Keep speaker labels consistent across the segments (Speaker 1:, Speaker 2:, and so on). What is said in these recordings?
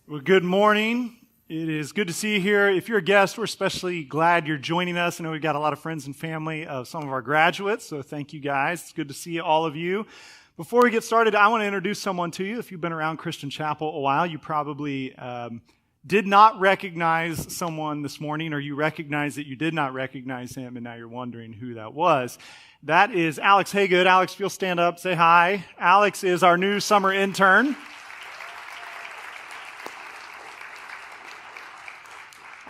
Speaker 1: Well, good morning. It is good to see you here. If you're a guest, we're especially glad you're joining us. I know we've got a lot of friends and family of some of our graduates, so thank you guys. It's good to see all of you. Before we get started, I want to introduce someone to you. If you've been around Christian Chapel a while, you probably did not recognize someone this morning, or you recognize that you did not recognize him, and now you're wondering who that was. That is Alex Haygood. Alex, if you'll stand up, say hi. Alex is our new summer intern.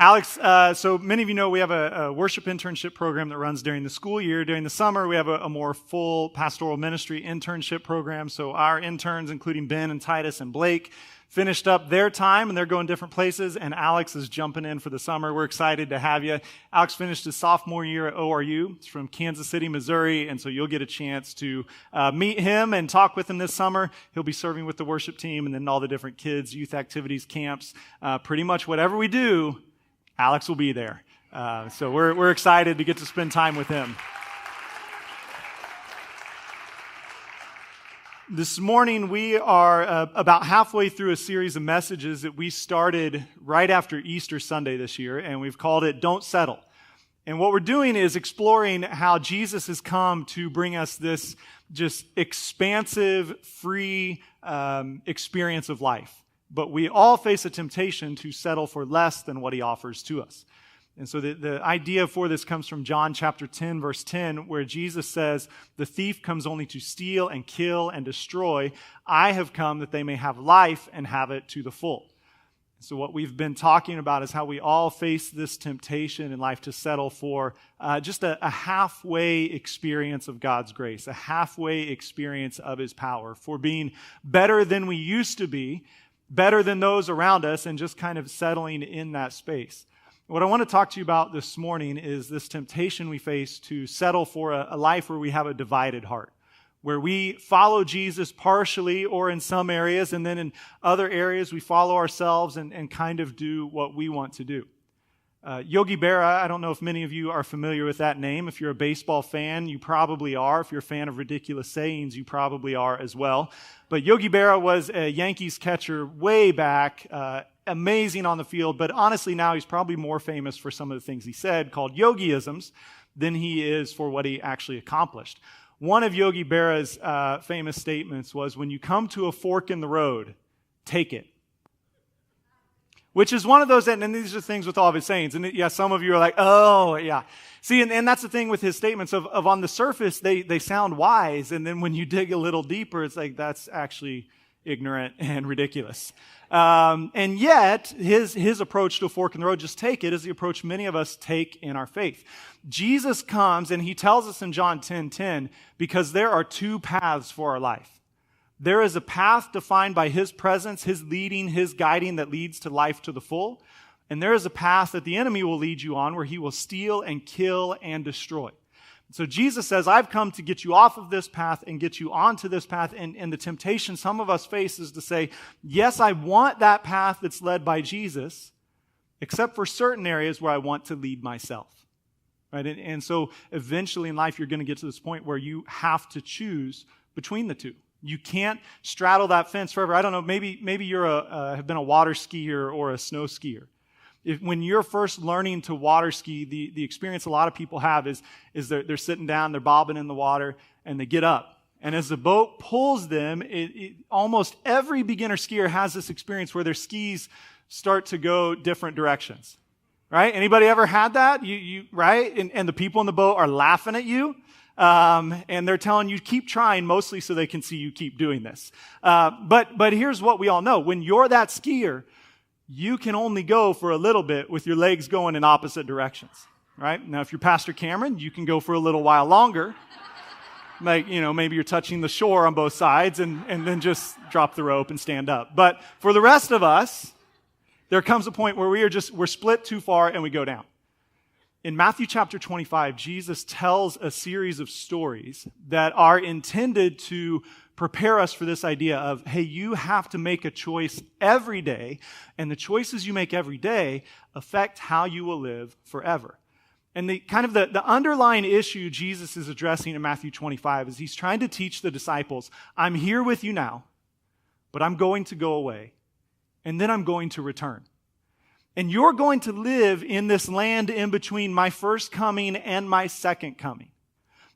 Speaker 1: Alex, so many of you know we have a worship internship program that runs during the school year. During the summer, we have a more full pastoral ministry internship program. So our interns, including Ben and Titus and Blake, finished up their time, and they're going different places, and Alex is jumping in for the summer. We're excited to have you. Alex finished his sophomore year at ORU. He's from Kansas City, Missouri, and so you'll get a chance to meet him and talk with him this summer. He'll be serving with the worship team and then all the different kids, youth activities, camps, pretty much whatever we do, Alex will be there. So we're excited to get to spend time with him. This morning, we are about halfway through a series of messages that we started right after Easter Sunday this year, and we've called it Don't Settle. And what we're doing is exploring how Jesus has come to bring us this just expansive, free experience of life. But we all face a temptation to settle for less than what he offers to us. And so the idea for this comes from John chapter 10, verse 10, where Jesus says, "The thief comes only to steal and kill and destroy. I have come that they may have life and have it to the full." So what we've been talking about is how we all face this temptation in life to settle for just a halfway experience of God's grace, a halfway experience of his power, for being better than we used to be, better than those around us, and just kind of settling in that space. What I want to talk to you about this morning is this temptation we face to settle for a life where we have a divided heart, where we follow Jesus partially or in some areas, and then in other areas we follow ourselves and kind of do what we want to do. Yogi Berra, I don't know if many of you are familiar with that name. If you're a baseball fan, you probably are. If you're a fan of ridiculous sayings, you probably are as well. But Yogi Berra was a Yankees catcher way back, amazing on the field, but honestly now he's probably more famous for some of the things he said, called yogiisms, than he is for what he actually accomplished. One of Yogi Berra's famous statements was, "When you come to a fork in the road, take it." Which is one of those, and these are things with all of his sayings. And yeah, some of you are like, oh, yeah. See, and that's the thing with his statements of on the surface, they sound wise. And then when you dig a little deeper, it's like, that's actually ignorant and ridiculous. And yet, his approach to a fork in the road, just take it, is the approach many of us take in our faith. Jesus comes, and he tells us in John 10:10, because there are two paths for our life. There is a path defined by his presence, his leading, his guiding that leads to life to the full. And there is a path that the enemy will lead you on where he will steal and kill and destroy. So Jesus says, I've come to get you off of this path and get you onto this path. And the temptation some of us face is to say, yes, I want that path that's led by Jesus, except for certain areas where I want to lead myself. Right? And so eventually in life, you're going to get to this point where you have to choose between the two. You can't straddle that fence forever. I don't know, maybe you're have been a water skier or a snow skier. When you're first learning to water ski, the experience a lot of people have is they're sitting down, they're bobbing in the water, and they get up. And as the boat pulls them, almost every beginner skier has this experience where their skis start to go different directions. Right? Anybody ever had that? You right? And the people in the boat are laughing at you. And they're telling you, keep trying, mostly so they can see you keep doing this. But here's what we all know. When you're that skier, you can only go for a little bit with your legs going in opposite directions, right? Now, if you're Pastor Cameron, you can go for a little while longer. Like, maybe you're touching the shore on both sides and then just drop the rope and stand up. But for the rest of us, there comes a point where we're split too far and we go down. In Matthew chapter 25, Jesus tells a series of stories that are intended to prepare us for this idea of, hey, you have to make a choice every day, and the choices you make every day affect how you will live forever. And the underlying issue Jesus is addressing in Matthew 25 is he's trying to teach the disciples, I'm here with you now, but I'm going to go away. and then I'm going to return. And you're going to live in this land in between my first coming and my second coming.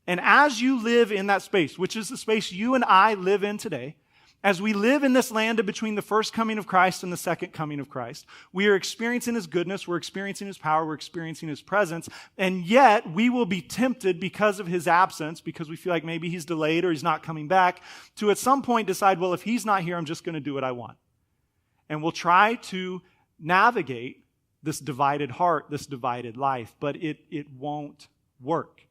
Speaker 1: And as you live in that space, which is the space you and I live in today, as we live in this land in between the first coming of Christ and the second coming of Christ, we are experiencing His goodness, we're experiencing His power, we're experiencing His presence, and yet we will be tempted because of His absence, because we feel like maybe He's delayed or He's not coming back, to at some point decide, well, if He's not here, I'm just going to do what I want. And we'll try to navigate this divided heart, this divided life, but it won't work.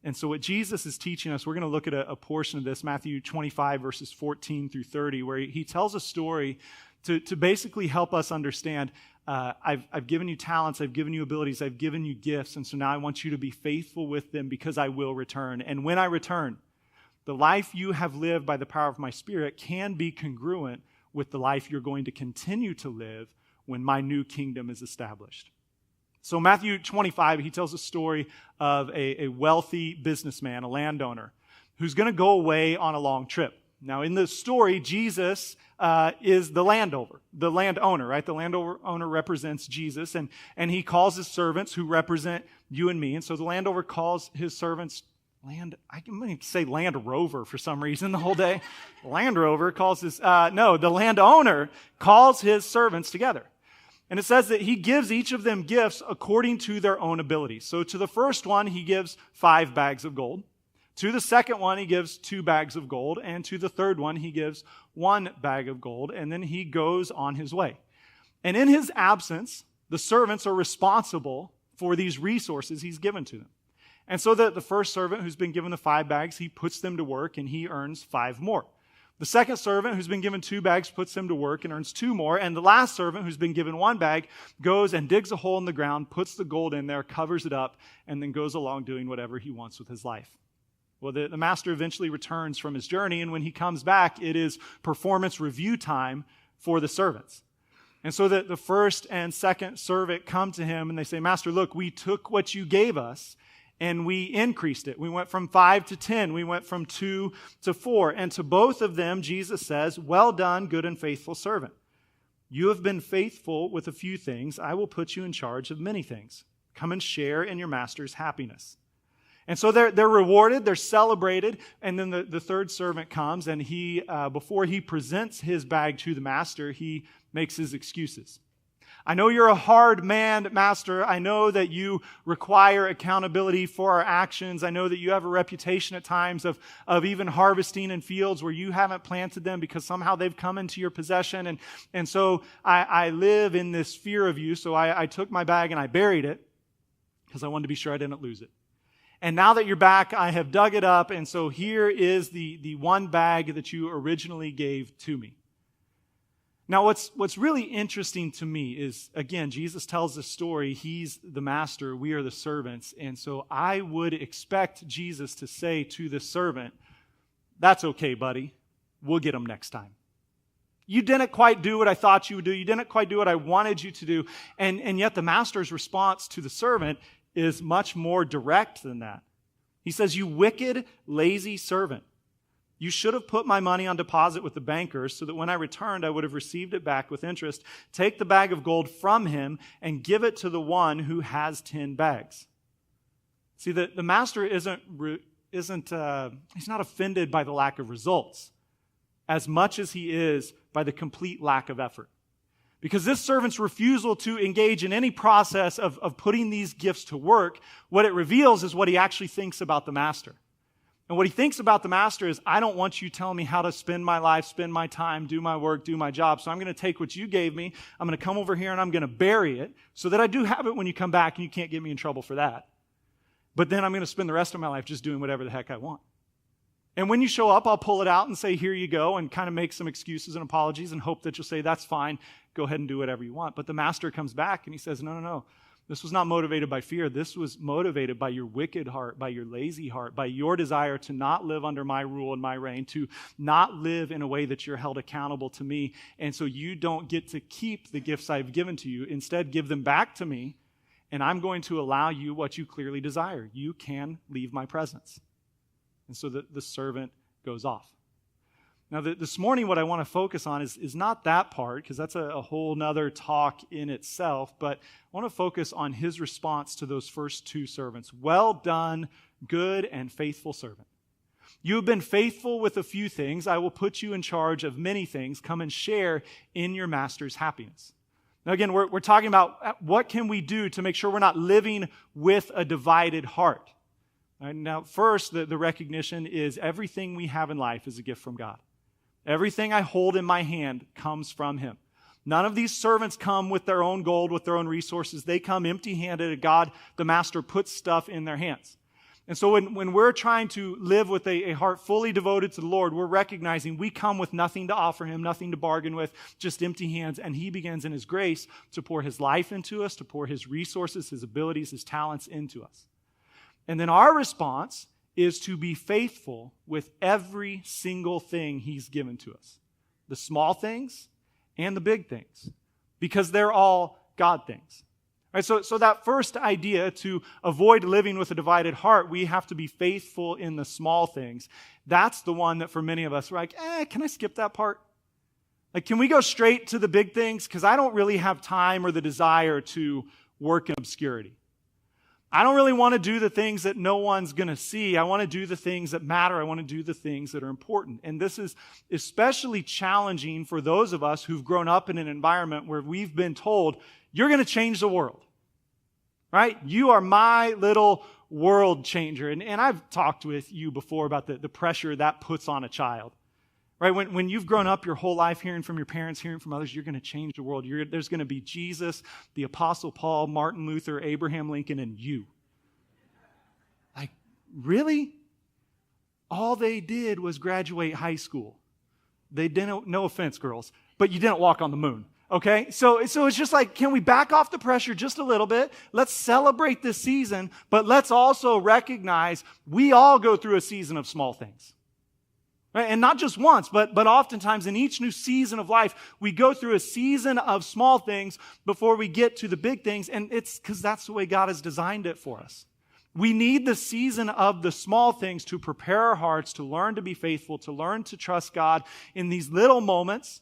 Speaker 1: And so what Jesus is teaching us, we're going to look at a portion of this, Matthew 25, verses 14 through 30, where he tells a story to basically help us understand, I've given you talents, I've given you abilities, I've given you gifts, and so now I want you to be faithful with them because I will return. And when I return, the life you have lived by the power of my Spirit can be congruent with the life you're going to continue to live when my new kingdom is established. So Matthew 25, he tells a story of a wealthy businessman, a landowner, who's going to go away on a long trip. Now, in the story, Jesus is the landowner, right? The landowner represents Jesus, and he calls his servants who represent you and me. And so the landowner calls his servants I'm going to say Land Rover for some reason the whole day. Land Rover calls the landowner calls his servants together. And it says that he gives each of them gifts according to their own abilities. So to the first one, he gives 5 bags of gold. To the second one, he gives 2 bags of gold. And to the third one, he gives 1 bag of gold. And then he goes on his way. And in his absence, the servants are responsible for these resources he's given to them. And so the first servant who's been given the 5 bags, he puts them to work and he earns 5 more. The second servant who's been given 2 bags puts them to work and earns 2 more. And the last servant who's been given 1 bag goes and digs a hole in the ground, puts the gold in there, covers it up, and then goes along doing whatever he wants with his life. Well, the master eventually returns from his journey, and when he comes back, it is performance review time for the servants. And so the first and second servant come to him and they say, Master, look, we took what you gave us and we increased it. We went from 5 to 10. We went from 2 to 4. And to both of them, Jesus says, well done, good and faithful servant. You have been faithful with a few things. I will put you in charge of many things. Come and share in your master's happiness. And so they're rewarded, they're celebrated, and then the third servant comes, and he, before he presents his bag to the master, he makes his excuses. I know you're a hard man, master. I know that you require accountability for our actions. I know that you have a reputation at times of even harvesting in fields where you haven't planted them because somehow they've come into your possession. And so I live in this fear of you, so I took my bag and I buried it because I wanted to be sure I didn't lose it. And now that you're back, I have dug it up, and so here is the 1 bag that you originally gave to me. Now, what's really interesting to me is, again, Jesus tells this story. He's the master. We are the servants. And so I would expect Jesus to say to the servant, that's okay, buddy. We'll get him next time. You didn't quite do what I thought you would do. You didn't quite do what I wanted you to do. And yet the master's response to the servant is much more direct than that. He says, you wicked, lazy servant. You should have put my money on deposit with the bankers so that when I returned, I would have received it back with interest. Take the bag of gold from him and give it to the one who has 10 bags. See, the master he's not offended by the lack of results as much as he is by the complete lack of effort. Because this servant's refusal to engage in any process of putting these gifts to work, what it reveals is what he actually thinks about the master. And what he thinks about the master is, I don't want you telling me how to spend my life, spend my time, do my work, do my job. So I'm going to take what you gave me, I'm going to come over here and I'm going to bury it so that I do have it when you come back and you can't get me in trouble for that. But then I'm going to spend the rest of my life just doing whatever the heck I want. And when you show up, I'll pull it out and say, here you go, and kind of make some excuses and apologies and hope that you'll say, that's fine, go ahead and do whatever you want. But the master comes back and he says, no. This was not motivated by fear. This was motivated by your wicked heart, by your lazy heart, by your desire to not live under my rule and my reign, to not live in a way that you're held accountable to me. And so you don't get to keep the gifts I've given to you. Instead, give them back to me, and I'm going to allow you what you clearly desire. You can leave my presence. And so the servant goes off. Now, this morning, what I want to focus on is not that part, because that's a whole nother talk in itself, but I want to focus on his response to those first two servants. Well done, good and faithful servant. You have been faithful with a few things. I will put you in charge of many things. Come and share in your master's happiness. Now, again, we're talking about what can we do to make sure we're not living with a divided heart. Right? Now, first, the recognition is everything we have in life is a gift from God. Everything I hold in my hand comes from him. None of these servants come with their own gold, with their own resources. They come empty-handed. God, the master, puts stuff in their hands. And so when we're trying to live with a heart fully devoted to the Lord, we're recognizing we come with nothing to offer him, nothing to bargain with, just empty hands. And he begins in his grace to pour his life into us, to pour his resources, his abilities, his talents into us. And then our response is to be faithful with every single thing he's given to us. The small things and the big things. Because they're all God things. Right, so that first idea, to avoid living with a divided heart, we have to be faithful in the small things. That's the one that for many of us, we're like, can I skip that part? Like, can we go straight to the big things? Because I don't really have time or the desire to work in obscurity. I don't really want to do the things that no one's going to see. I want to do the things that matter. I want to do the things that are important. And this is especially challenging for those of us who've grown up in an environment where we've been told, you're going to change the world. Right? You are my little world changer. And I've talked with you before about the pressure that puts on a child. Right? When you've grown up your whole life hearing from your parents, hearing from others, you're going to change the world. There's going to be Jesus, the Apostle Paul, Martin Luther, Abraham Lincoln, and you. Like, really? All they did was graduate high school. They didn't, no offense, girls, but you didn't walk on the moon. Okay? So it's just like, can we back off the pressure just a little bit? Let's celebrate this season, but let's also recognize we all go through a season of small things. Right? And not just once, but oftentimes in each new season of life, we go through a season of small things before we get to the big things, and it's because that's the way God has designed it for us. We need the season of the small things to prepare our hearts, to learn to be faithful, to learn to trust God in these little moments,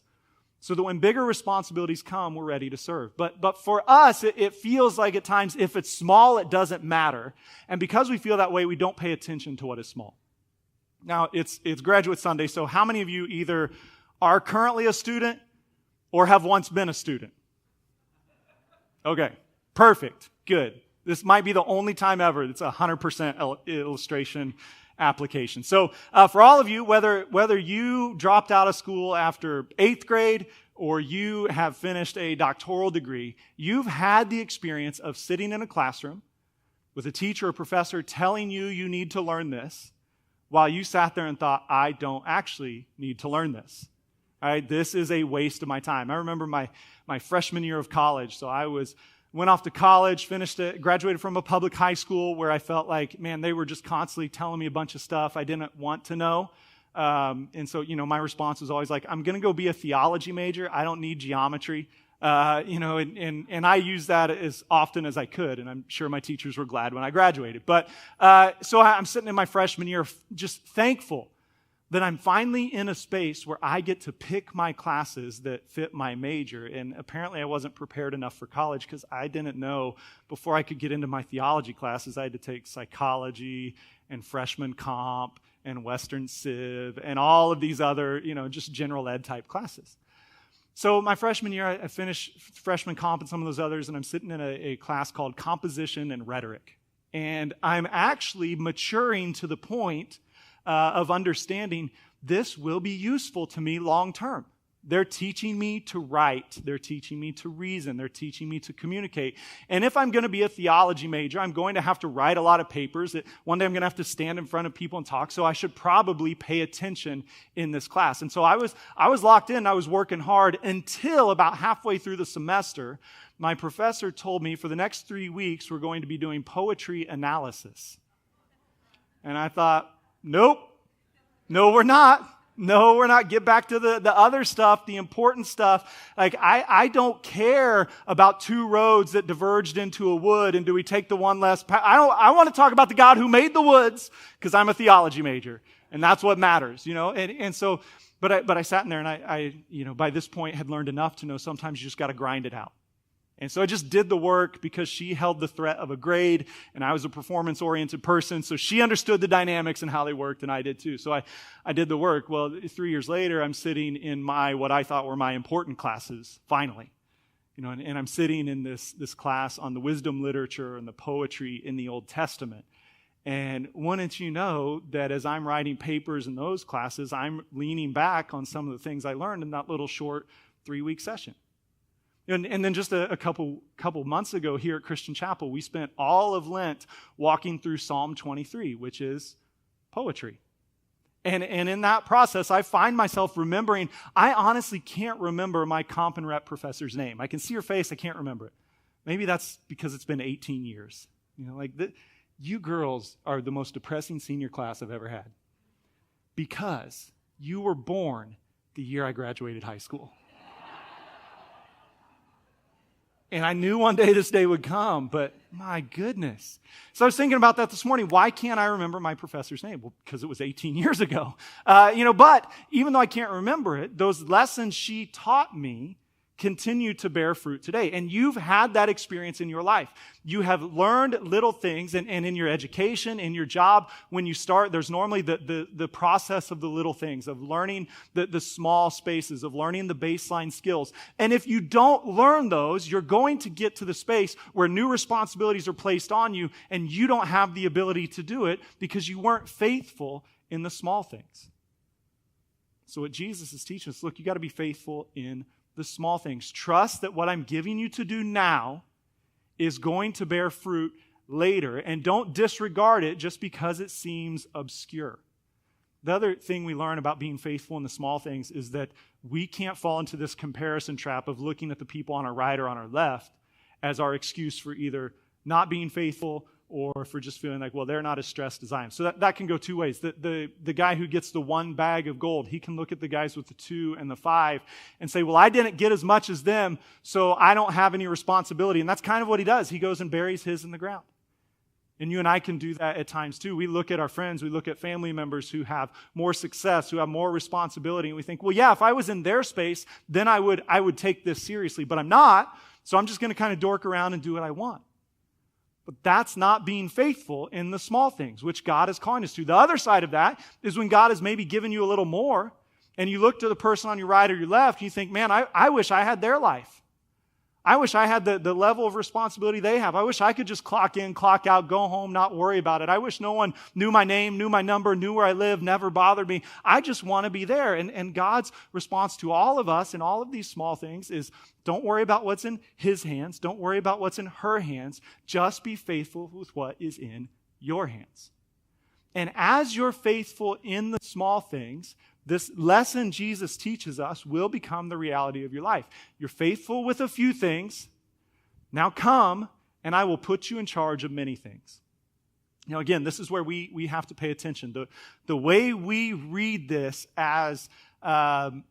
Speaker 1: so that when bigger responsibilities come, we're ready to serve. But for us, it feels like at times, if it's small, it doesn't matter. And because we feel that way, we don't pay attention to what is small. Now, it's Graduate Sunday, so how many of you either are currently a student or have once been a student? Okay, perfect, good. This might be the only time ever it's 100% illustration application. So for all of you, whether you dropped out of school after 8th grade or you have finished a doctoral degree, you've had the experience of sitting in a classroom with a teacher or professor telling you you need to learn this, while you sat there and thought, I don't actually need to learn this. All right, this is a waste of my time. I remember my freshman year of college. So I went off to college, graduated from a public high school where I felt like, man, they were just constantly telling me a bunch of stuff I didn't want to know. And so, my response was always like, I'm going to go be a theology major. I don't need geometry. And I used that as often as I could, and I'm sure my teachers were glad when I graduated. But so I'm sitting in my freshman year just thankful that I'm finally in a space where I get to pick my classes that fit my major. And apparently I wasn't prepared enough for college because I didn't know before I could get into my theology classes, I had to take psychology and freshman comp and Western Civ and all of these other, just general ed type classes. So my freshman year, I finished freshman comp and some of those others, and I'm sitting in a class called Composition and Rhetoric. And I'm actually maturing to the point of understanding this will be useful to me long term. They're teaching me to write. They're teaching me to reason. They're teaching me to communicate. And if I'm going to be a theology major, I'm going to have to write a lot of papers. One day I'm going to have to stand in front of people and talk. So I should probably pay attention in this class. And so I was locked in. I was working hard until about halfway through the semester, my professor told me for the next 3 weeks, we're going to be doing poetry analysis. And I thought, nope, no, we're not. No, we're not. Get back to the other stuff, the important stuff. Like, I don't care about two roads that diverged into a wood, and do we take the one less? I want to talk about the God who made the woods, because I'm a theology major. And that's what matters, And so, but I sat in there and I by this point had learned enough to know sometimes you just got to grind it out. And so I just did the work because she held the threat of a grade and I was a performance-oriented person. So she understood the dynamics and how they worked, and I did too. So I did the work. Well, 3 years later, I'm sitting in what I thought were my important classes, finally. And I'm sitting in this class on the wisdom literature and the poetry in the Old Testament. And wouldn't you know that as I'm writing papers in those classes, I'm leaning back on some of the things I learned in that little short 3-week session. And then just a couple months ago here at Christian Chapel, we spent all of Lent walking through Psalm 23, which is poetry. And in that process, I find myself remembering, I honestly can't remember my comp and rep professor's name. I can see her face, I can't remember it. Maybe that's because it's been 18 years. You girls are the most depressing senior class I've ever had because you were born the year I graduated high school. And I knew one day this day would come, but my goodness. So I was thinking about that this morning. Why can't I remember my professor's name? Well, because it was 18 years ago. But even though I can't remember it, those lessons she taught me continue to bear fruit today. And you've had that experience in your life. You have learned little things, and in your education, in your job, when you start, there's normally the process of the little things, of learning the small spaces, of learning the baseline skills. And if you don't learn those, you're going to get to the space where new responsibilities are placed on you, and you don't have the ability to do it because you weren't faithful in the small things. So what Jesus is teaching us, look, you got to be faithful in the small things. Trust that what I'm giving you to do now is going to bear fruit later, and don't disregard it just because it seems obscure. The other thing we learn about being faithful in the small things is that we can't fall into this comparison trap of looking at the people on our right or on our left as our excuse for either not being faithful or for just feeling like, well, they're not as stressed as I am. So that can go two ways. The guy who gets the 1 bag of gold, he can look at the guys with the 2 and the 5 and say, well, I didn't get as much as them, so I don't have any responsibility. And that's kind of what he does. He goes and buries his in the ground. And you and I can do that at times too. We look at our friends, we look at family members who have more success, who have more responsibility, and we think, well, yeah, if I was in their space, then I would take this seriously. But I'm not, so I'm just going to kind of dork around and do what I want. But that's not being faithful in the small things, which God is calling us to. The other side of that is when God has maybe given you a little more, and you look to the person on your right or your left, and you think, man, I wish I had their life. I wish I had the level of responsibility they have. I wish I could just clock in, clock out, go home, not worry about it. I wish no one knew my name, knew my number, knew where I live, never bothered me. I just want to be there. And God's response to all of us in all of these small things is, don't worry about what's in his hands. Don't worry about what's in her hands. Just be faithful with what is in your hands. And as you're faithful in the small things, this lesson Jesus teaches us will become the reality of your life. You're faithful with a few things. Now come, and I will put you in charge of many things. Again, this is where we have to pay attention. The way we read this as upper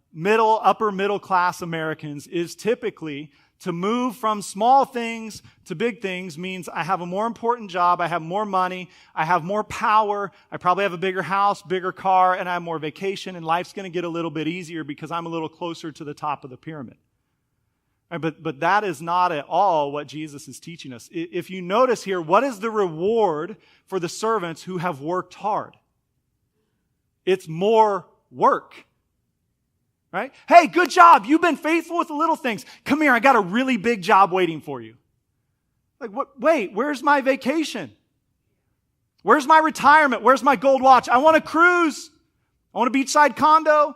Speaker 1: middle class Americans is typically to move from small things to big things means I have a more important job, I have more money, I have more power, I probably have a bigger house, bigger car, and I have more vacation, and life's going to get a little bit easier because I'm a little closer to the top of the pyramid. Right, but that is not at all what Jesus is teaching us. If you notice here, what is the reward for the servants who have worked hard? It's more work. Right? Hey, good job. You've been faithful with the little things. Come here. I got a really big job waiting for you. Like, what? Wait, where's my vacation? Where's my retirement? Where's my gold watch? I want to cruise. I want a beachside condo.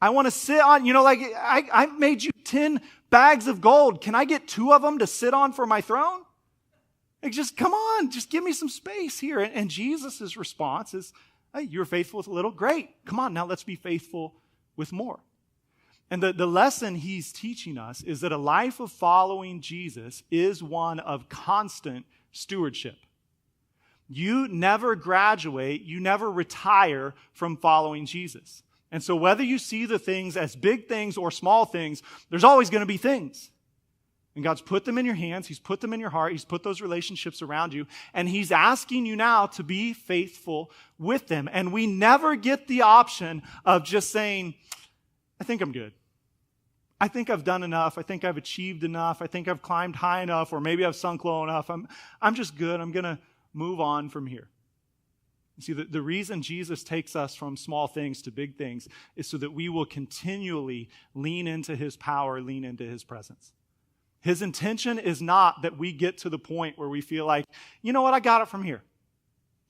Speaker 1: I want to sit on, I made you 10 bags of gold. Can I get 2 of them to sit on for my throne? Like, just come on. Just give me some space here. And Jesus' response is, hey, you're faithful with a little. Great. Come on. Now let's be faithful with more. And the lesson he's teaching us is that a life of following Jesus is one of constant stewardship. You never graduate, you never retire from following Jesus. And so whether you see the things as big things or small things, there's always going to be things. And God's put them in your hands. He's put them in your heart. He's put those relationships around you. And He's asking you now to be faithful with them. And we never get the option of just saying, I think I'm good. I think I've done enough. I think I've achieved enough. I think I've climbed high enough, or maybe I've sunk low enough. I'm just good. I'm going to move on from here. You see, the reason Jesus takes us from small things to big things is so that we will continually lean into His power, lean into His presence. His intention is not that we get to the point where we feel like, you know what, I got it from here.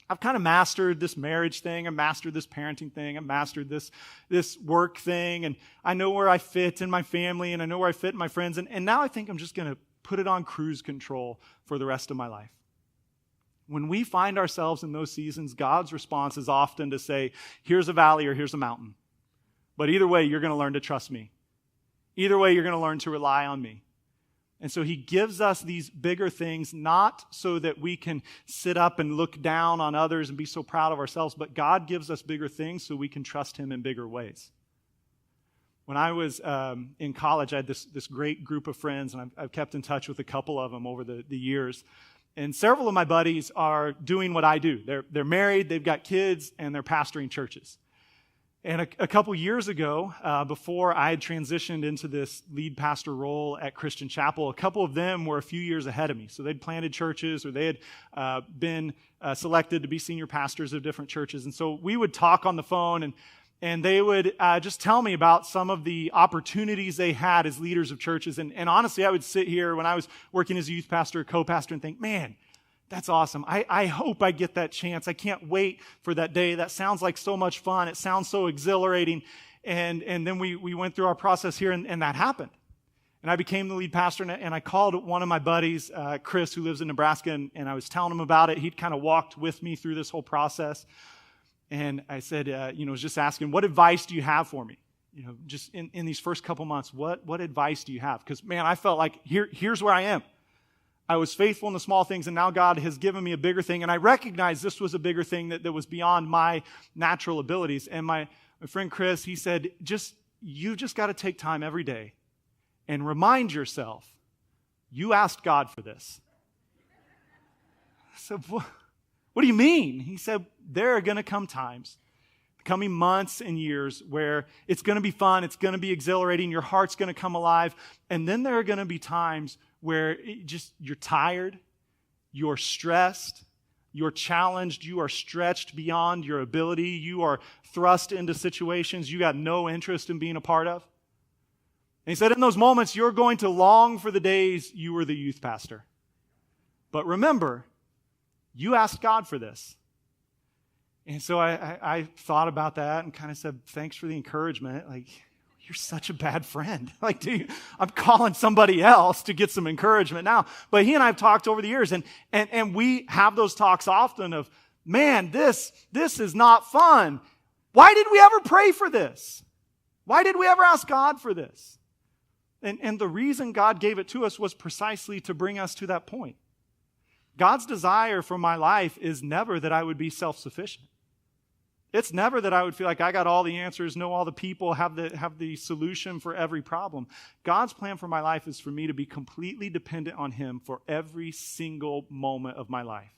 Speaker 1: I've kind of mastered this marriage thing. I've mastered this parenting thing. I've mastered this work thing. And I know where I fit in my family, and I know where I fit in my friends. And now I think I'm just going to put it on cruise control for the rest of my life. When we find ourselves in those seasons, God's response is often to say, here's a valley or here's a mountain. But either way, you're going to learn to trust me. Either way, you're going to learn to rely on me. And so He gives us these bigger things, not so that we can sit up and look down on others and be so proud of ourselves, but God gives us bigger things so we can trust Him in bigger ways. When I was in college, I had this great group of friends, and I've kept in touch with a couple of them over the years. And several of my buddies are doing what I do. They're married, they've got kids, and they're pastoring churches. And a couple years ago, before I had transitioned into this lead pastor role at Christian Chapel, a couple of them were a few years ahead of me. So they'd planted churches, or they had been selected to be senior pastors of different churches. And so we would talk on the phone, and they would just tell me about some of the opportunities they had as leaders of churches. And honestly, I would sit here when I was working as a youth pastor, co-pastor, and think, man, that's awesome. I hope I get that chance. I can't wait for that day. That sounds like so much fun. It sounds so exhilarating. And then we went through our process here, and that happened. And I became the lead pastor, and I called one of my buddies, Chris, who lives in Nebraska, and I was telling him about it. He'd kind of walked with me through this whole process. And I said, was just asking, what advice do you have for me? Just in these first couple months, what advice do you have? Because, man, I felt like here's where I am. I was faithful in the small things, and now God has given me a bigger thing. And I recognized this was a bigger thing that was beyond my natural abilities. And my friend Chris, he said, you just got to take time every day and remind yourself, you asked God for this. I said, what do you mean? He said, there are going to come times, coming months and years, where it's going to be fun, it's going to be exhilarating, your heart's going to come alive. And then there are going to be times where you're tired, you're stressed, you're challenged, you are stretched beyond your ability, you are thrust into situations you got no interest in being a part of. And he said, in those moments, you're going to long for the days you were the youth pastor. But remember, you asked God for this. And so I thought about that and kind of said, thanks for the encouragement. Like, you're such a bad friend. Like, dude, I'm calling somebody else to get some encouragement now. But he and I have talked over the years, and we have those talks often of, man, this is not fun. Why did we ever pray for this? Why did we ever ask God for this? And the reason God gave it to us was precisely to bring us to that point. God's desire for my life is never that I would be self-sufficient. It's never that I would feel like I got all the answers, know all the people, have the solution for every problem. God's plan for my life is for me to be completely dependent on Him for every single moment of my life.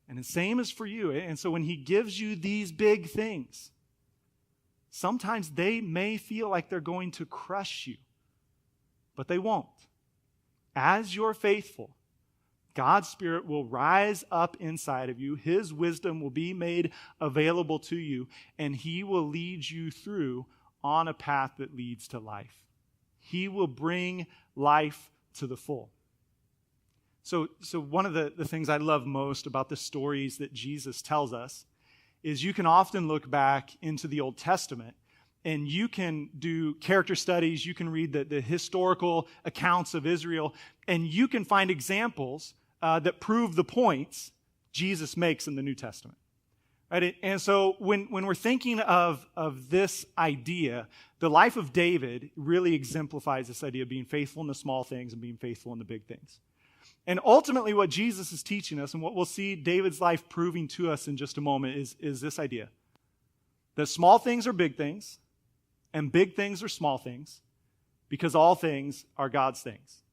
Speaker 1: And the same is for you. And so when He gives you these big things, sometimes they may feel like they're going to crush you, but they won't. As you're faithful, God's Spirit will rise up inside of you. His wisdom will be made available to you, and He will lead you through on a path that leads to life. He will bring life to the full. So one of the things I love most about the stories that Jesus tells us is you can often look back into the Old Testament, and you can do character studies, you can read the historical accounts of Israel, and you can find examples that prove the points Jesus makes in the New Testament. Right? And so when we're thinking of this idea, the life of David really exemplifies this idea of being faithful in the small things and being faithful in the big things. And ultimately what Jesus is teaching us, and what we'll see David's life proving to us in just a moment, is this idea. That small things are big things, and big things are small things, because all things are God's things.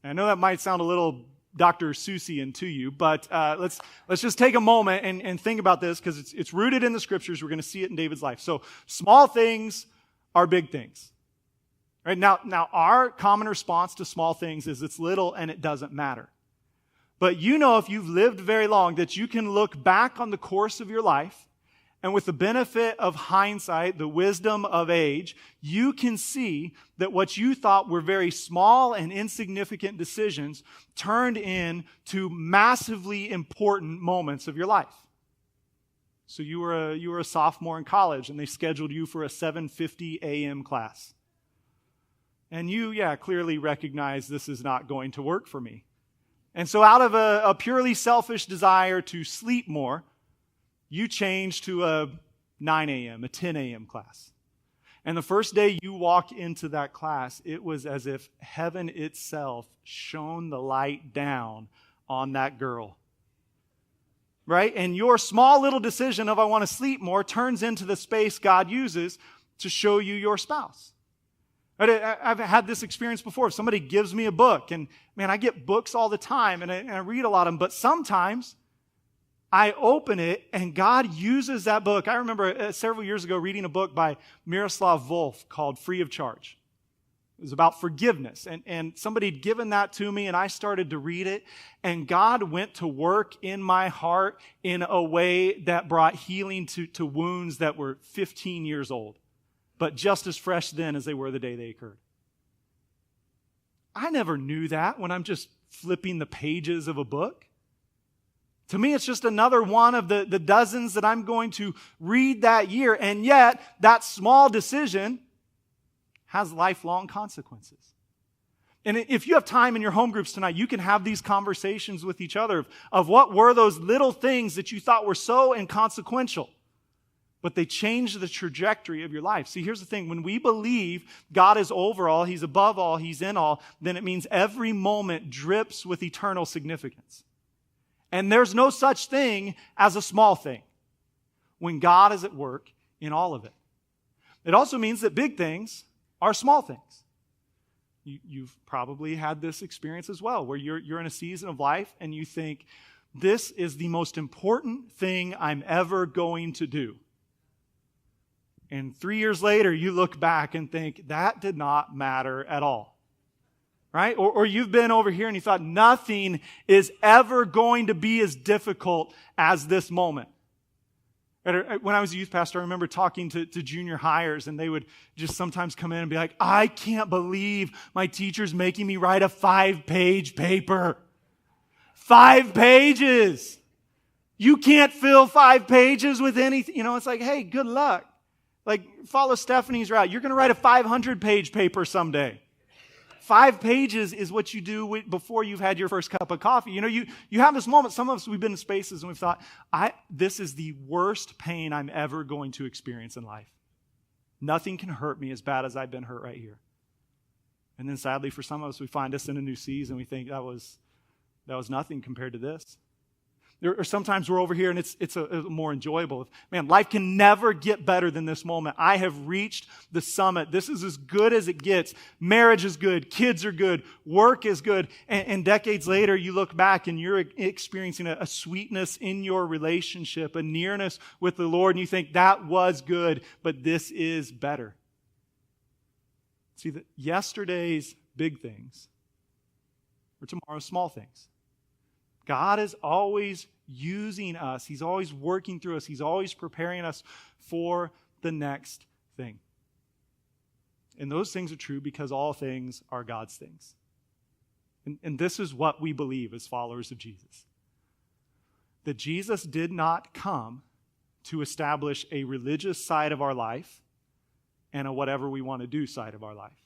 Speaker 1: And I know that might sound a little Dr. Seussian to you, but let's just take a moment and think about this, because it's rooted in the Scriptures. We're going to see it in David's life. So small things are big things. Right? Now our common response to small things is it's little and it doesn't matter. But you know, if you've lived very long, that you can look back on the course of your life, and with the benefit of hindsight, the wisdom of age, you can see that what you thought were very small and insignificant decisions turned into massively important moments of your life. So you were a sophomore in college, and they scheduled you for a 7:50 a.m. class. And you, clearly recognize this is not going to work for me. And so out of a purely selfish desire to sleep more, you change to a 9 a.m., a 10 a.m. class. And the first day you walk into that class, it was as if heaven itself shone the light down on that girl. Right? And your small little decision of I want to sleep more turns into the space God uses to show you your spouse. I've had this experience before. If somebody gives me a book, and man, I get books all the time, and I read a lot of them, but sometimes I open it and God uses that book. I remember several years ago reading a book by Miroslav Volf called Free of Charge. It was about forgiveness, and somebody had given that to me, and I started to read it, and God went to work in my heart in a way that brought healing to wounds that were 15 years old, but just as fresh then as they were the day they occurred. I never knew that when I'm just flipping the pages of a book. To me, it's just another one of the dozens that I'm going to read that year, and yet that small decision has lifelong consequences. And if you have time in your home groups tonight, you can have these conversations with each other of what were those little things that you thought were so inconsequential, but they change the trajectory of your life. See, here's the thing. When we believe God is over all, He's above all, He's in all, then it means every moment drips with eternal significance. And there's no such thing as a small thing when God is at work in all of it. It also means that big things are small things. You've probably had this experience as well, where you're in a season of life and you think, this is the most important thing I'm ever going to do. And 3 years later, you look back and think, that did not matter at all. Right? Or you've been over here and you thought, nothing is ever going to be as difficult as this moment. When I was a youth pastor, I remember talking to junior hires, and they would just sometimes come in and be like, I can't believe my teacher's making me write a 5-page paper. 5 pages! You can't fill 5 pages with anything. You know, it's like, hey, good luck. Like, follow Stephanie's route. You're going to write a 500-page paper someday. 5 pages is what you do before you've had your first cup of coffee. You know, you have this moment. Some of us, we've been in spaces and we've thought, this is the worst pain I'm ever going to experience in life. Nothing can hurt me as bad as I've been hurt right here. And then sadly, for some of us, we find us in a new season. We think that was nothing compared to this. Or sometimes we're over here and it's a more enjoyable. Man, life can never get better than this moment. I have reached the summit. This is as good as it gets. Marriage is good. Kids are good. Work is good. And decades later, you look back and you're experiencing a sweetness in your relationship, a nearness with the Lord, and you think that was good, but this is better. See, that yesterday's big things or tomorrow's small things. God is always using us. He's always working through us. He's always preparing us for the next thing. And those things are true because all things are God's things. And this is what we believe as followers of Jesus. That Jesus did not come to establish a religious side of our life and a whatever we want to do side of our life.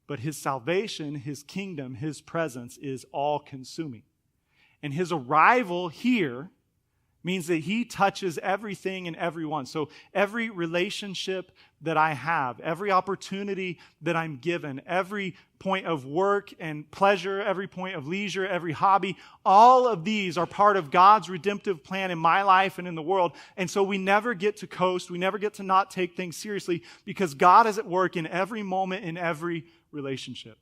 Speaker 1: But His salvation, His kingdom, His presence is all-consuming. And His arrival here means that he touches everything and everyone. So every relationship that I have, every opportunity that I'm given, every point of work and pleasure, every point of leisure, every hobby, all of these are part of God's redemptive plan in my life and in the world. And so we never get to coast. We never get to not take things seriously because God is at work in every moment, in every relationship.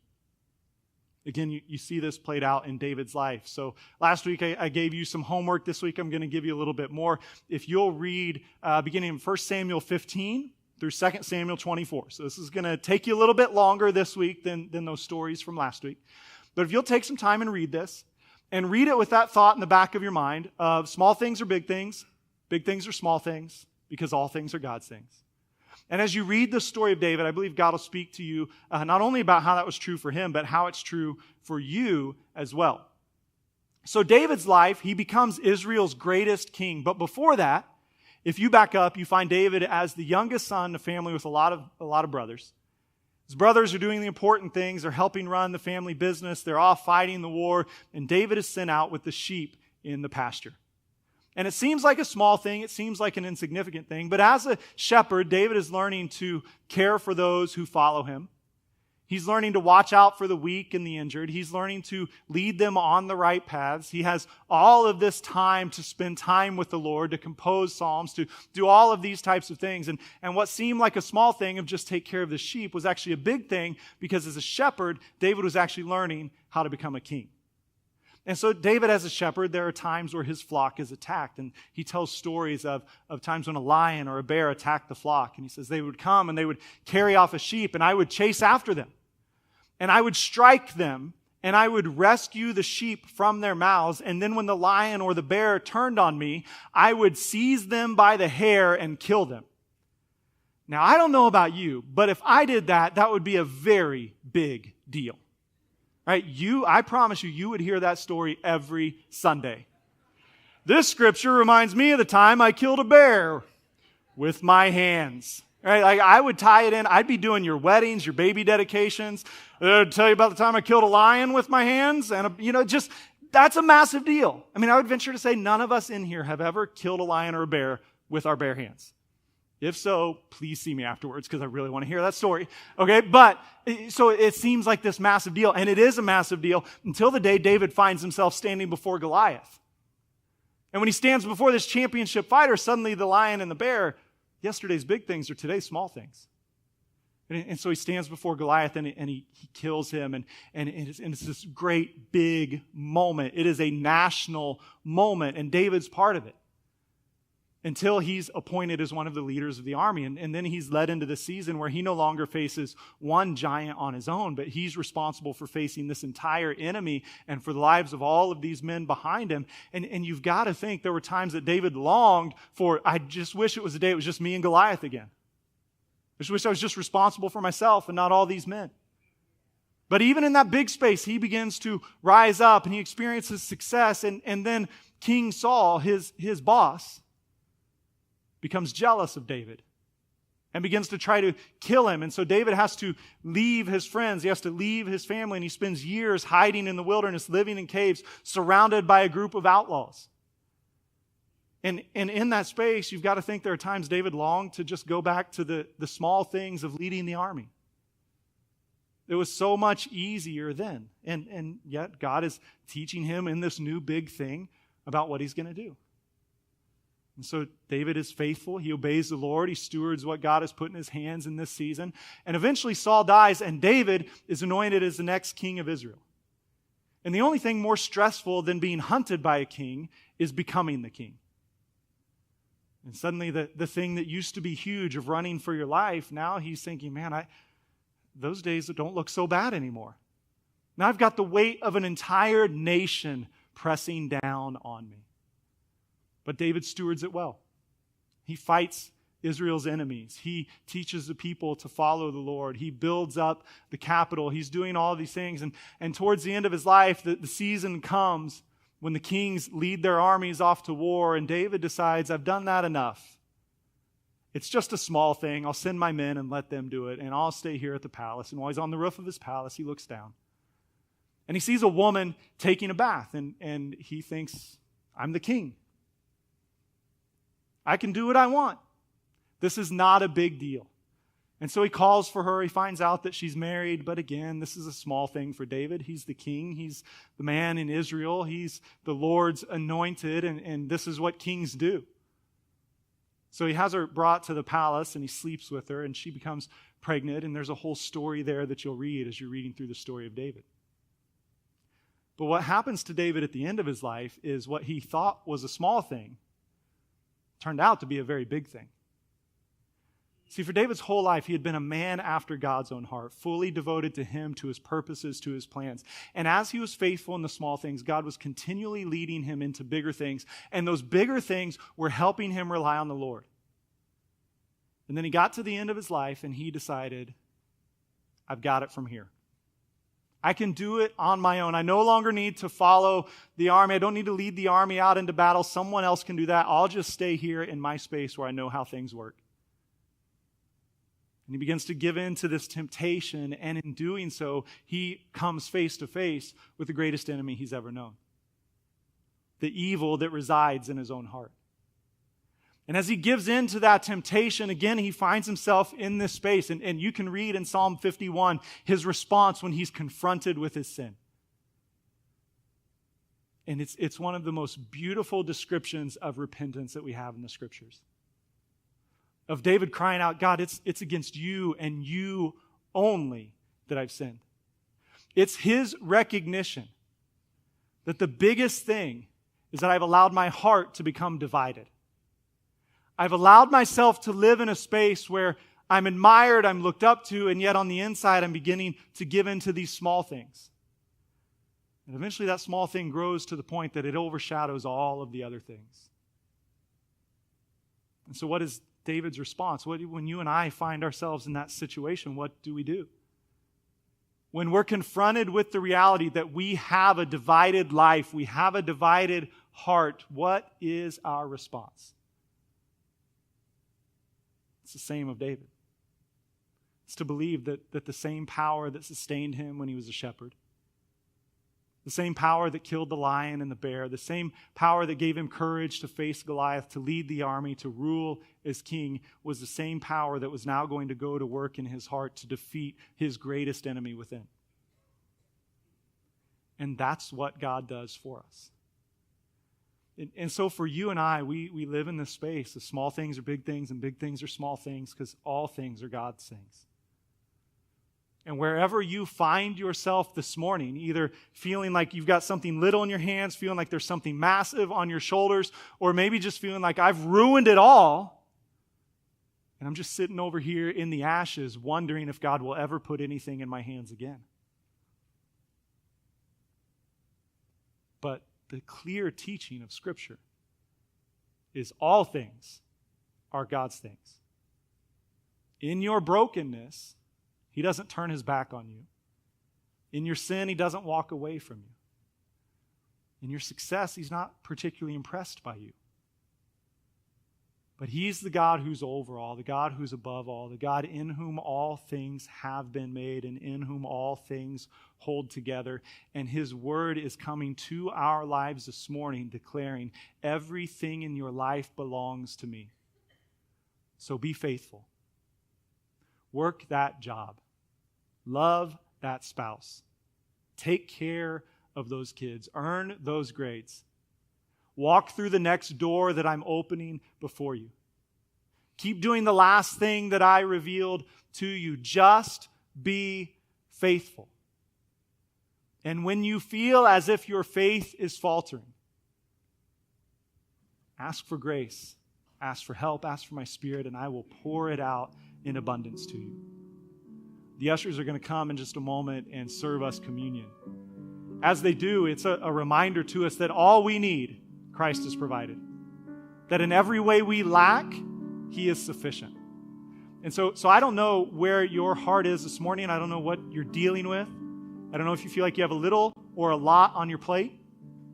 Speaker 1: Again, you see this played out in David's life. So last week I gave you some homework. This week I'm going to give you a little bit more. If you'll read beginning in 1 Samuel 15 through 2 Samuel 24. So this is going to take you a little bit longer this week than those stories from last week. But if you'll take some time and read this, and read it with that thought in the back of your mind of small things are big things are small things, because all things are God's things. And as you read the story of David, I believe God will speak to you not only about how that was true for him, but how it's true for you as well. So David's life, he becomes Israel's greatest king. But before that, if you back up, you find David as the youngest son in a family with a lot of brothers. His brothers are doing the important things. They're helping run the family business. They're off fighting the war. And David is sent out with the sheep in the pasture. And it seems like a small thing. It seems like an insignificant thing. But as a shepherd, David is learning to care for those who follow him. He's learning to watch out for the weak and the injured. He's learning to lead them on the right paths. He has all of this time to spend time with the Lord, to compose psalms, to do all of these types of things. And what seemed like a small thing of just take care of the sheep was actually a big thing, because as a shepherd, David was actually learning how to become a king. And so David, as a shepherd, there are times where his flock is attacked. And he tells stories of times when a lion or a bear attacked the flock. And he says they would come and they would carry off a sheep, and I would chase after them. And I would strike them, and I would rescue the sheep from their mouths. And then when the lion or the bear turned on me, I would seize them by the hair and kill them. Now, I don't know about you, but if I did that, that would be a very big deal. Right? I promise you would hear that story every Sunday. This scripture reminds me of the time I killed a bear with my hands. Right? Like I would tie it in. I'd be doing your weddings, your baby dedications. I'd tell you about the time I killed a lion with my hands. And, that's a massive deal. I mean, I would venture to say none of us in here have ever killed a lion or a bear with our bare hands. If so, please see me afterwards, because I really want to hear that story. Okay, but so it seems like this massive deal, and it is a massive deal until the day David finds himself standing before Goliath. And when he stands before this championship fighter, suddenly the lion and the bear, yesterday's big things are today's small things. And so he stands before Goliath and he kills him, and it's this great big moment. It is a national moment, and David's part of it, until he's appointed as one of the leaders of the army. And then he's led into the season where he no longer faces one giant on his own, but he's responsible for facing this entire enemy and for the lives of all of these men behind him. And you've got to think there were times that David longed for, I just wish it was a day it was just me and Goliath again. I just wish I was just responsible for myself and not all these men. But even in that big space, he begins to rise up and he experiences success. And then King Saul, his boss, becomes jealous of David and begins to try to kill him. And so David has to leave his friends. He has to leave his family, and he spends years hiding in the wilderness, living in caves, surrounded by a group of outlaws. And in that space, you've got to think there are times David longed to just go back to the small things of leading the army. It was so much easier then. And yet God is teaching him in this new big thing about what he's going to do. And so David is faithful. He obeys the Lord. He stewards what God has put in his hands in this season. And eventually Saul dies, and David is anointed as the next king of Israel. And the only thing more stressful than being hunted by a king is becoming the king. And suddenly the thing that used to be huge of running for your life, now he's thinking, man, those days don't look so bad anymore. Now I've got the weight of an entire nation pressing down on me. But David stewards it well. He fights Israel's enemies. He teaches the people to follow the Lord. He builds up the capital. He's doing all these things. And towards the end of his life, the season comes when the kings lead their armies off to war, and David decides, I've done that enough. It's just a small thing. I'll send my men and let them do it, and I'll stay here at the palace. And while he's on the roof of his palace, he looks down. And he sees a woman taking a bath, and he thinks, I'm the king. I can do what I want. This is not a big deal. And so he calls for her. He finds out that she's married. But again, this is a small thing for David. He's the king. He's the man in Israel. He's the Lord's anointed. And this is what kings do. So he has her brought to the palace and he sleeps with her and she becomes pregnant. And there's a whole story there that you'll read as you're reading through the story of David. But what happens to David at the end of his life is what he thought was a small thing turned out to be a very big thing. See, for David's whole life, he had been a man after God's own heart, fully devoted to him, to his purposes, to his plans. And as he was faithful in the small things, God was continually leading him into bigger things. And those bigger things were helping him rely on the Lord. And then he got to the end of his life and he decided, I've got it from here. I can do it on my own. I no longer need to follow the army. I don't need to lead the army out into battle. Someone else can do that. I'll just stay here in my space where I know how things work. And he begins to give in to this temptation, and in doing so, he comes face to face with the greatest enemy he's ever known. The evil that resides in his own heart. And as he gives in to that temptation, again, he finds himself in this space. And you can read in Psalm 51 his response when he's confronted with his sin. And it's one of the most beautiful descriptions of repentance that we have in the Scriptures. Of David crying out, God, it's against you and you only that I've sinned. It's his recognition that the biggest thing is that I've allowed my heart to become divided. I've allowed myself to live in a space where I'm admired, I'm looked up to, and yet on the inside I'm beginning to give in to these small things. And eventually that small thing grows to the point that it overshadows all of the other things. And so what is David's response? When you and I find ourselves in that situation, what do we do? When we're confronted with the reality that we have a divided life, we have a divided heart, what is our response? It's the same of David. It's to believe that the same power that sustained him when he was a shepherd, the same power that killed the lion and the bear, the same power that gave him courage to face Goliath, to lead the army, to rule as king, was the same power that was now going to go to work in his heart to defeat his greatest enemy within. And that's what God does for us. And so for you and I, we live in this space of small things are big things and big things are small things because all things are God's things. And wherever you find yourself this morning, either feeling like you've got something little in your hands, feeling like there's something massive on your shoulders, or maybe just feeling like I've ruined it all, and I'm just sitting over here in the ashes wondering if God will ever put anything in my hands again. But the clear teaching of Scripture is all things are God's things. In your brokenness, He doesn't turn His back on you. In your sin, He doesn't walk away from you. In your success, He's not particularly impressed by you. But He's the God who's over all, the God who's above all, the God in whom all things have been made and in whom all things hold together. And His word is coming to our lives this morning, declaring, everything in your life belongs to me. So be faithful. Work that job. Love that spouse. Take care of those kids. Earn those grades. Walk through the next door that I'm opening before you. Keep doing the last thing that I revealed to you. Just be faithful. And when you feel as if your faith is faltering, ask for grace, ask for help, ask for my Spirit, and I will pour it out in abundance to you. The ushers are going to come in just a moment and serve us communion. As they do, it's a reminder to us that all we need, Christ has provided. That in every way we lack, He is sufficient. And so I don't know where your heart is this morning. I don't know what you're dealing with. I don't know if you feel like you have a little or a lot on your plate.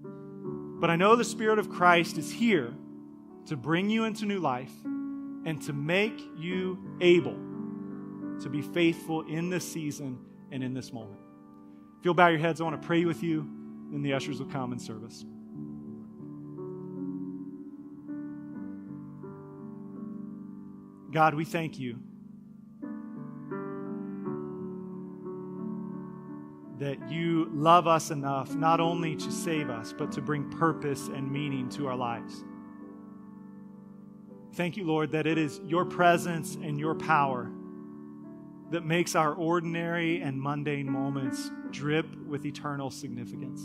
Speaker 1: But I know the Spirit of Christ is here to bring you into new life and to make you able to be faithful in this season and in this moment. If you'll bow your heads, I want to pray with you, and the ushers will come and serve us. God, we thank you that you love us enough not only to save us, but to bring purpose and meaning to our lives. Thank you, Lord, that it is your presence and your power that makes our ordinary and mundane moments drip with eternal significance.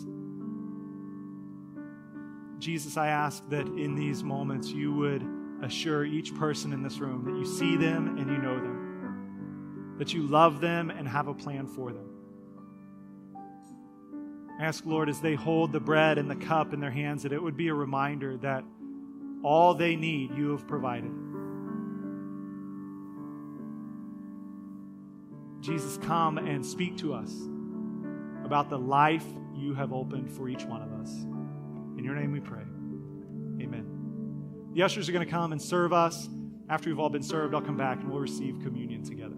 Speaker 1: Jesus, I ask that in these moments you would assure each person in this room that you see them and you know them, that you love them and have a plan for them. I ask, Lord, as they hold the bread and the cup in their hands, that it would be a reminder that all they need, you have provided. Jesus, come and speak to us about the life you have opened for each one of us. In your name we pray. Amen. The ushers are going to come and serve us. After we've all been served, I'll come back and we'll receive communion together.